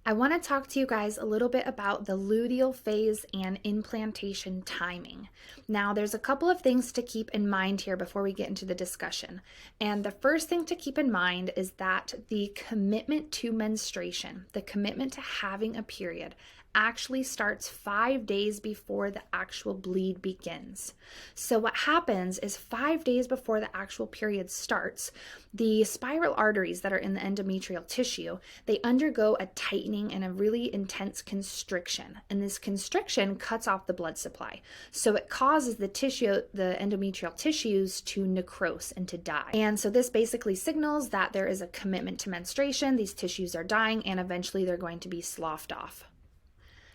I want to talk to you guys a little bit about the luteal phase and implantation timing. Now, there's a couple of things to keep in mind here before we get into the discussion. And the first thing to keep in mind is that the commitment to menstruation, the commitment to having a period, actually starts 5 days before the actual bleed begins. So what happens is 5 days before the actual period starts, the spiral arteries that are in the endometrial tissue, they undergo a tightening and a really intense constriction. And this constriction cuts off the blood supply. So it causes the endometrial tissues to necrose and to die. And so this basically signals that there is a commitment to menstruation, these tissues are dying, and eventually they're going to be sloughed off.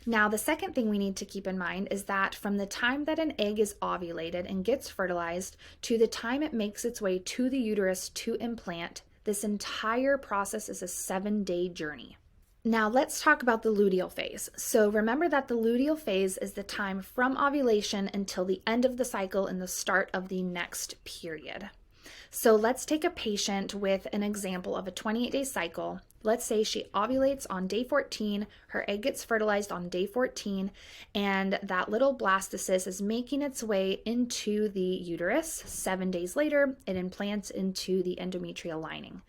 Now, the second thing we need to keep in mind is that from the time that an egg is ovulated and gets fertilized to the time it makes its way to the uterus to implant, this entire process is a 7-day journey. Now, let's talk about the luteal phase. So remember that the luteal phase is the time from ovulation until the end of the cycle and the start of the next period. So let's take a patient with an example of a 28-day cycle. Let's say she ovulates on day 14, her egg gets fertilized on day 14, and that little blastocyst is making its way into the uterus. 7 days later, it implants into the endometrial lining.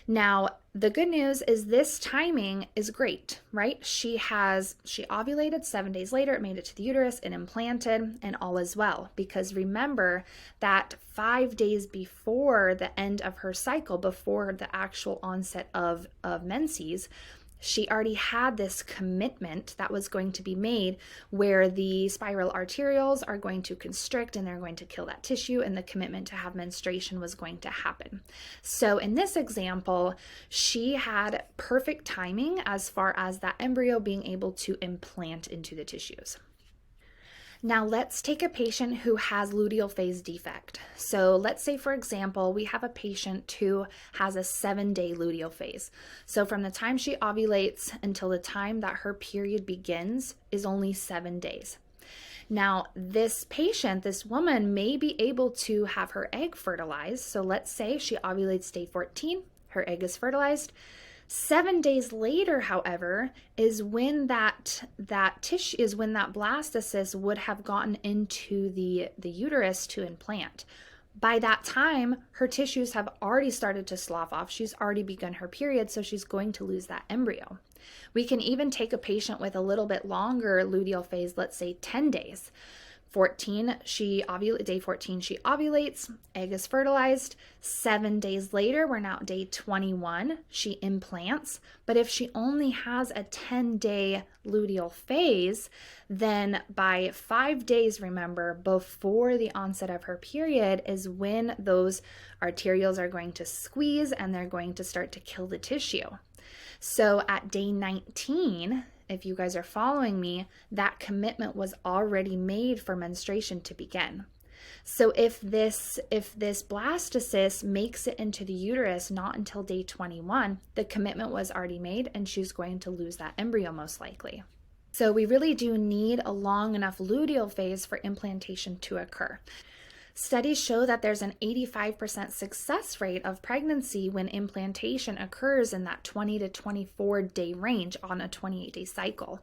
Now, the good news is this timing is great, right? She ovulated 7 days later, it made it to the uterus, it implanted, and all is well. Because remember that 5 days before the end of her cycle, before the actual onset of menses, she already had this commitment that was going to be made where the spiral arterioles are going to constrict and they're going to kill that tissue, and the commitment to have menstruation was going to happen. So in this example, she had perfect timing as far as that embryo being able to implant into the tissues. Now let's take a patient who has luteal phase defect. So let's say, for example, we have a patient who has a 7-day luteal phase. So from the time she ovulates until the time that her period begins is only 7 days. Now, this patient, this woman, may be able to have her egg fertilized. So let's say she ovulates day 14, her egg is fertilized. 7 days later, however, is when that blastocyst would have gotten into the uterus to implant. By that time, her tissues have already started to slough off. She's already begun her period, so she's going to lose that embryo. We can even take a patient with a little bit longer luteal phase, let's say 10 days. Day 14, she ovulates, egg is fertilized. 7 days later, we're now at day 21, she implants. But if she only has a 10-day luteal phase, then by 5 days, remember, before the onset of her period is when those arterioles are going to squeeze and they're going to start to kill the tissue. So at day 19, if you guys are following me, that commitment was already made for menstruation to begin. So if this blastocyst makes it into the uterus not until day 21, the commitment was already made and she's going to lose that embryo most likely. So we really do need a long enough luteal phase for implantation to occur. Studies show that there's an 85% success rate of pregnancy when implantation occurs in that 20 to 24 day range on a 28-day cycle.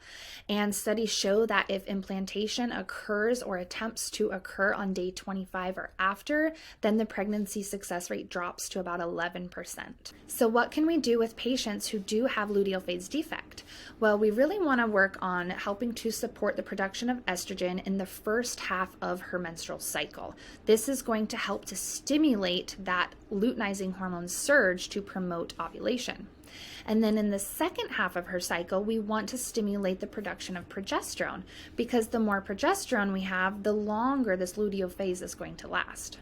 And studies show that if implantation occurs or attempts to occur on day 25 or after, then the pregnancy success rate drops to about 11%. So what can we do with patients who do have luteal phase defect? Well, we really want to work on helping to support the production of estrogen in the first half of her menstrual cycle. This is going to help to stimulate that luteinizing hormone surge to promote ovulation. And then in the second half of her cycle, we want to stimulate the production of progesterone, because the more progesterone we have, the longer this luteal phase is going to last.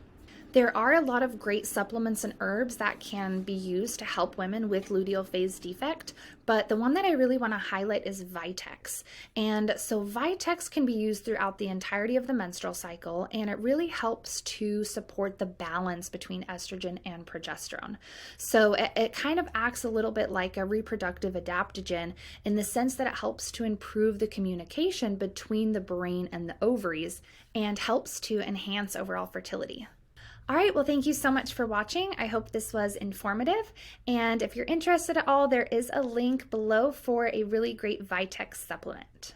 There are a lot of great supplements and herbs that can be used to help women with luteal phase defect, but the one that I really want to highlight is Vitex. And so Vitex can be used throughout the entirety of the menstrual cycle, and it really helps to support the balance between estrogen and progesterone. So it kind of acts a little bit like a reproductive adaptogen in the sense that it helps to improve the communication between the brain and the ovaries and helps to enhance overall fertility. All right, well, thank you so much for watching. I hope this was informative. And if you're interested at all, there is a link below for a really great Vitex supplement.